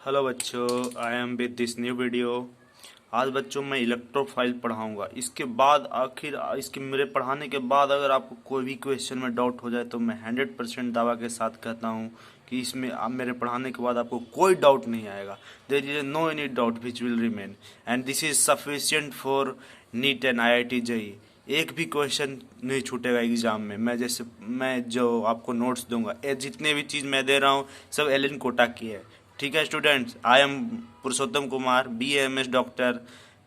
Hello बच्चों, I am with this new video. आज बच्चों मैं इलेक्ट्रोफाइल पढ़ाऊंगा। इसके बाद आखिर इसके मेरे पढ़ाने के बाद अगर आपको कोई भी क्वेश्चन में डाउट हो जाए तो मैं 100% दावा के साथ कहता हूं कि इसमें आप मेरे पढ़ाने के बाद आपको कोई डाउट नहीं आएगा। There is no any doubt which will remain and this is sufficient for NEET and IIT JEE। एक भी क्वेश्चन नहीं छूटेगा एग्जाम में। मैं जो आपको नोट्स दूंगा, ये जितने भी चीज़ मैं दे रहा हूँ सब एलन कोटा की है। ठीक है students, I am Purushottam Kumar, BAMS doctor,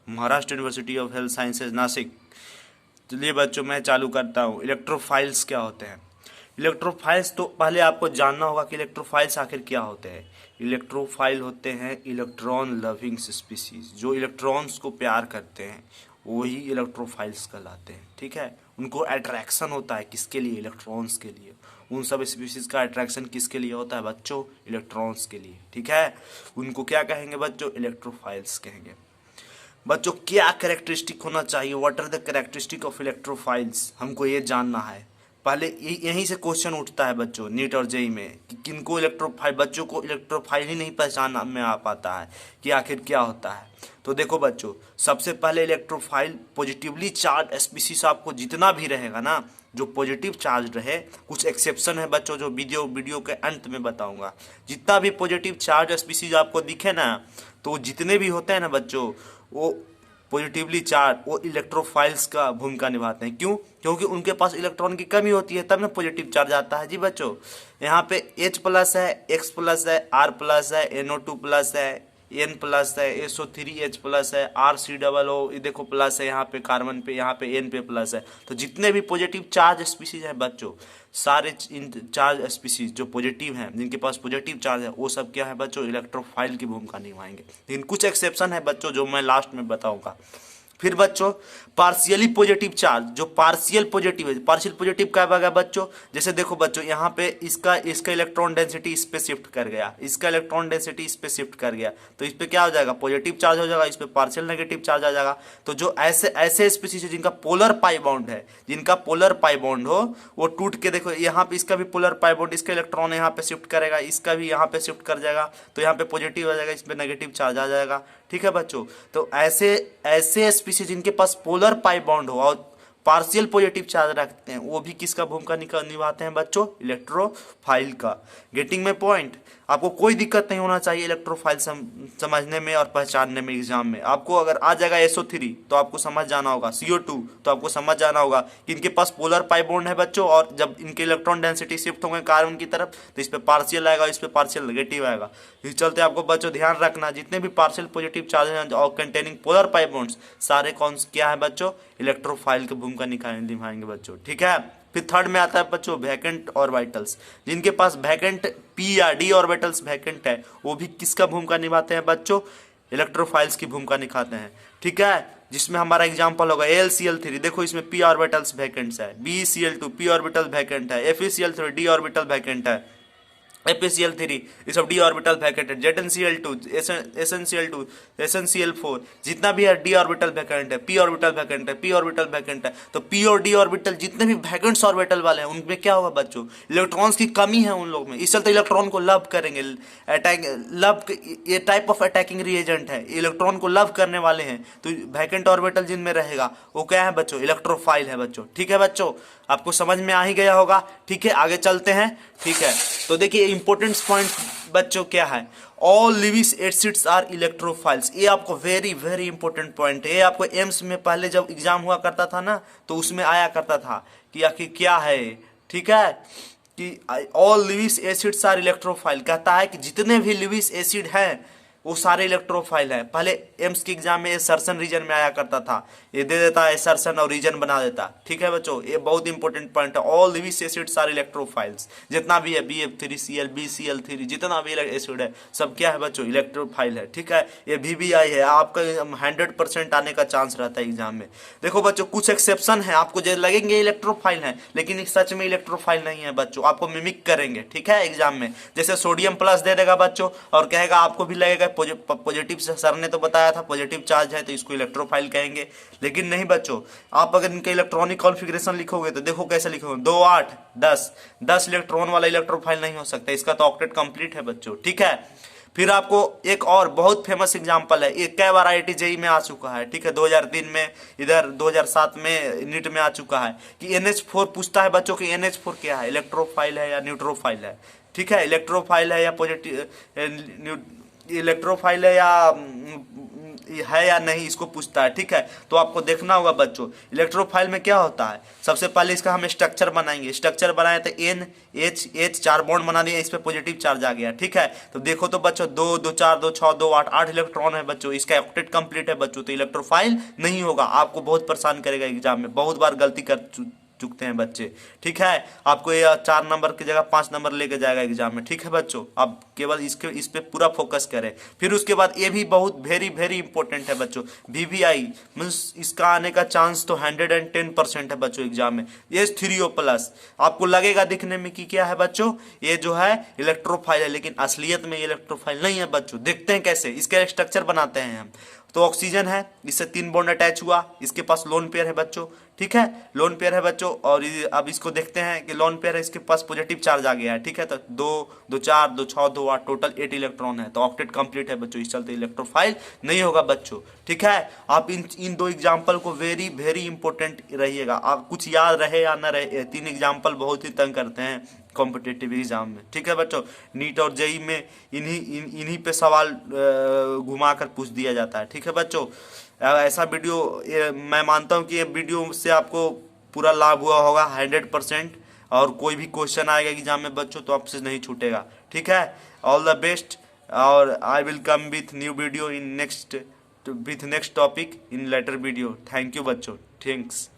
Maharashtra university of health sciences Nashik. चलिए बच्चों मैं चालू करता हूँ। इलेक्ट्रोफाइल्स क्या होते हैं? इलेक्ट्रोफाइल्स तो पहले आपको जानना होगा कि इलेक्ट्रोफाइल्स आखिर क्या होते हैं। इलेक्ट्रोफाइल होते हैं इलेक्ट्रॉन लविंग स्पीसीज, जो इलेक्ट्रॉन्स को प्यार करते हैं वही इलेक्ट्रोफाइल्स कहलाते हैं। ठीक है, उनको अट्रैक्शन होता है किसके लिए? इलेक्ट्रॉन्स के लिए। उन सब स्पीसीज का अट्रैक्शन किसके लिए होता है बच्चों? इलेक्ट्रॉन्स के लिए। ठीक है, उनको क्या कहेंगे बच्चों? इलेक्ट्रोफाइल्स कहेंगे। बच्चों क्या कैरेक्टरिस्टिक होना चाहिए? What are the characteristic of electrophiles, हमको ये जानना है। पहले यहीं से क्वेश्चन उठता है बच्चों नीट और JEE में कि किनको इलेक्ट्रोफाइल, बच्चों को इलेक्ट्रोफाइल ही नहीं पहचान में आ पाता है कि आखिर क्या होता है। तो देखो बच्चों, सबसे पहले इलेक्ट्रोफाइल पॉजिटिवली चार्ज स्पीसीज आपको जितना भी रहेगा ना, जो पॉजिटिव चार्ज रहे, कुछ एक्सेप्शन है बच्चों जो वीडियो के अंत में बताऊंगा। जितना भी पॉजिटिव चार्ज स्पीसीज आपको दिखे ना, तो जितने भी होते हैं ना बच्चों, वो पॉजिटिवली चार्ज वो इलेक्ट्रोफाइल्स का भूमिका निभाते हैं। क्यों? क्योंकि उनके पास इलेक्ट्रॉन की कमी होती है, तब ना पॉजिटिव चार्ज आता है। जी बच्चों, यहाँ पे H+ है, X+ है, R+ है, NO2+ है, N+ है, SO3H+ है, RCOO, ये देखो प्लस है यहाँ पे कार्बन पे, यहाँ पे N पे प्लस है। तो जितने भी पॉजिटिव चार्ज स्पीसीज हैं बच्चों, सारे चार्ज स्पीसीज जो पॉजिटिव हैं, जिनके पास पॉजिटिव चार्ज है, वो सब क्या है बच्चों? इलेक्ट्रोफाइल की भूमिका निभाएंगे। लेकिन कुछ एक्सेप्शन है बच्चों जो मैं लास्ट में बताऊंगा। फिर बच्चों पार्शियली पॉजिटिव चार्ज, जो पार्शियल पॉजिटिव है, पार्शियल पॉजिटिव क्या होगा बच्चों? जैसे देखो बच्चों, यहाँ पे इसका इलेक्ट्रॉन डेंसिटी इस पे शिफ्ट कर गया, इसका इलेक्ट्रॉन डेंसिटी इस पे शिफ्ट कर गया, तो इस पे क्या हो जाएगा? पॉजिटिव चार्ज हो जाएगा, इस पे पार्शियल नेगेटिव चार्ज आ जाएगा। तो जो ऐसे स्पीसीज है जिनका पोलर पाई बॉन्ड है, जिनका पोलर पाई बॉन्ड हो, वो टूट के देखो यहाँ पे इसका भी पोलर पाई बॉन्ड, इसका इलेक्ट्रॉन यहाँ पे शिफ्ट करेगा, इसका भी यहाँ पे शिफ्ट कर जाएगा, तो यहाँ पे पॉजिटिव आ जाएगा, इस पे नेगेटिव चार्ज आ जाएगा। ठीक है बच्चों, तो ऐसे स्पीसीज जिनके पास पोलर पाई बॉन्ड हो और पार्शियल पॉजिटिव चार्ज रखते हैं, वो भी किसका भूमिका निभाते हैं बच्चों? इलेक्ट्रोफाइल का। गेटिंग में पॉइंट? आपको कोई दिक्कत नहीं होना चाहिए इलेक्ट्रोफाइल समझने में और पहचानने में। एग्जाम में आपको अगर आ जाएगा SO3 तो आपको समझ जाना होगा, CO2 तो आपको समझ जाना होगा कि इनके पास पोलर पाई बॉन्ड है बच्चों, और जब इनके इलेक्ट्रॉन डेंसिटी शिफ्ट होंगे कार्बन की तरफ तो इस पे पार्शियल आएगा, इस पे पार्शियल नेगेटिव आएगा। इस चलते आपको बच्चों ध्यान रखना, जितने भी पार्शियल पॉजिटिव चार्ज हैं और कंटेनिंग पोलर पाई बॉन्ड्स, सारे कौन क्या है बच्चों? इलेक्ट्रोफाइल की भूमिका निभाएंगे बच्चों। ठीक है, फिर थर्ड में आता है बच्चों वैकेंट ऑर्बिटल्स। जिनके पास वैकेंट P या D ऑर्बिटल्स वैकेंट है, वो भी किसका भूमिका निभाते हैं बच्चों? इलेक्ट्रोफाइल्स की भूमिका निभाते हैं। ठीक है, जिसमें हमारा एग्जांपल होगा AlCl3। देखो इसमें P ऑर्बिटल्स वैकेंट्स है, BeCl2 P ऑर्बिटल वैकेंट है, FeCl3 D ऑर्बिटल वैकेंट है, FeCl3 ये सब D ऑर्बिटल वैकेंट है, ZnCl2 SnCl2 SnCl4 जितना भी है D ऑर्बिटल वैकेंट है, P ऑर्बिटल वैकेंट है, P ऑर्बिटल वैकेंट है। तो P और D ऑर्बिटल जितने भी वैकेंट्स ऑर्बिटल वाले हैं, उनमें क्या होगा बच्चों? इलेक्ट्रॉन्स की कमी है उन लोग में, इस चलते इलेक्ट्रॉन को लव करेंगे। ये टाइप ऑफ अटैकिंग रिएजेंट है, इलेक्ट्रॉन को लव करने वाले हैं। तो वैकेंट ऑर्बिटल जिनमें रहेगा वो क्या है बच्चों? इलेक्ट्रोफाइल है बच्चों। ठीक है बच्चों, आपको समझ में आ ही गया होगा। ठीक है, आगे चलते हैं। ठीक है, तो देखिए इंपॉर्टेंट पॉइंट बच्चों क्या है? All Lewis acids are electrophiles. ये आपको वेरी वेरी इंपॉर्टेंट पॉइंट है। ये आपको एम्स में पहले जब एग्जाम हुआ करता था ना, तो उसमें आया करता था कि आखिर क्या है। ठीक है, कि all Lewis acids are electrophile, कहता है कि जितने भी लिविस एसिड हैं वो सारे इलेक्ट्रोफाइल है। पहले एम्स के एग्जाम में एसर्शन रीजन में आया करता था, ये दे देता है एसर्शन और रीजन बना देता। ठीक है बच्चों, ये बहुत इंपॉर्टेंट पॉइंट है। All Lewis acids are electrophiles, जितना भी है BF3Cl BCl3 जितना भी एसिड है सब क्या है बच्चों? इलेक्ट्रोफाइल है। ठीक है, ये VBI है, आपका 100% आने का चांस रहता है एग्जाम में। देखो बच्चों कुछ एक्सेप्शन है, आपको जो लगेंगे इलेक्ट्रोफाइल है, लेकिन सच में इलेक्ट्रोफाइल नहीं है बच्चों, आपको मिमिक करेंगे। ठीक है, एग्जाम में जैसे सोडियम प्लस दे देगा बच्चों और कहेगा, आपको भी लगेगा पॉजिटिव, सर ने तो बताया था पॉजिटिव चार्ज है तो इसको इलेक्ट्रोफाइल कहेंगे। लेकिन नहीं बच्चों, आप अगर इनके इलेक्ट्रॉनिक कॉन्फ़िगरेशन लिखोगे तो देखो कैसे लिखोगे, 2 8 10 10 इलेक्ट्रॉन वाला इलेक्ट्रोफाइल नहीं हो सकता, इसका तो ऑक्टेट कंप्लीट है बच्चों। ठीक है, फिर आपको एक और बहुत फेमस एग्जांपल है, ये कई बार IIT JEE में आ चुका है, ठीक है, 2003 में, इधर 2007 में नीट में आ चुका है कि NH4 पूछता है बच्चों कि NH4 क्या है, इलेक्ट्रोफाइल है या न्यूट्रोफाइल है, ठीक है, इलेक्ट्रोफाइल है या पॉजिटिव, इलेक्ट्रोफाइल है या नहीं, इसको पूछता है, ठीक है। तो आपको देखना होगा बच्चों, इलेक्ट्रोफाइल में क्या होता है, सबसे पहले इसका हम स्ट्रक्चर बनाएंगे, स्ट्रक्चर बनाए तो NH 4 बॉन्ड बना दिया, इस पे पॉजिटिव चार्ज आ गया, ठीक है। तो देखो तो बच्चों 2 2 4 2 6 2 8 8 इलेक्ट्रॉन है बच्चों, इसका ऑक्टेट कंप्लीट है बच्चों, तो इलेक्ट्रोफाइल नहीं होगा, आपको बहुत परेशान करेगा एग्जाम में, बहुत बार गलती कर चुकते हैं बच्चे, ठीक है। आपको ये 4 नंबर की जगह 5 नंबर लेके जाएगा एग्जाम में, ठीक है बच्चों। आप केवल इस पे पूरा फोकस करें। फिर उसके बाद ये भी बहुत वेरी वेरी इंपॉर्टेंट है बच्चों, VVI मीन्स इसका आने का चांस तो 110% है बच्चों एग्जाम में। H3O+, आपको लगेगा दिखने में कि क्या है बच्चों, ये जो है इलेक्ट्रोफाइल है, लेकिन असलियत में इलेक्ट्रोफाइल नहीं है बच्चों। देखते हैं कैसे, इसके स्ट्रक्चर बनाते हैं हम। तो ऑक्सीजन है, इससे 3 बॉन्ड अटैच हुआ, इसके पास लोन पेयर है बच्चों, ठीक है, लोन पेयर है बच्चों। और अब इसको देखते हैं कि लोन पेयर है, इसके पास पॉजिटिव चार्ज आ गया है, ठीक है। तो 2 2 4 2 6 2 8 टोटल 8 इलेक्ट्रॉन है, तो ऑक्टेट कंप्लीट है बच्चों, इस चलते इलेक्ट्रोफाइल नहीं होगा बच्चों, ठीक है। आप इन 2 एग्जाम्पल को वेरी वेरी इंपॉर्टेंट रहिएगा, आप कुछ याद रहे या ना रहे, 3 एग्जाम्पल बहुत ही तंग करते हैं कॉम्पिटिटिव एग्जाम में, ठीक है बच्चों। नीट और JEE में इन्हीं पे सवाल घुमा कर पूछ दिया जाता है, ठीक है बच्चों। ऐसा वीडियो मैं मानता हूँ कि ये वीडियो से आपको पूरा लाभ हुआ होगा 100%, और कोई भी क्वेश्चन आएगा एग्जाम में बच्चों तो आपसे नहीं छूटेगा, ठीक है। ऑल द बेस्ट, और I will come with new video in next topic in later video. Thank you बच्चों, थैंक्स।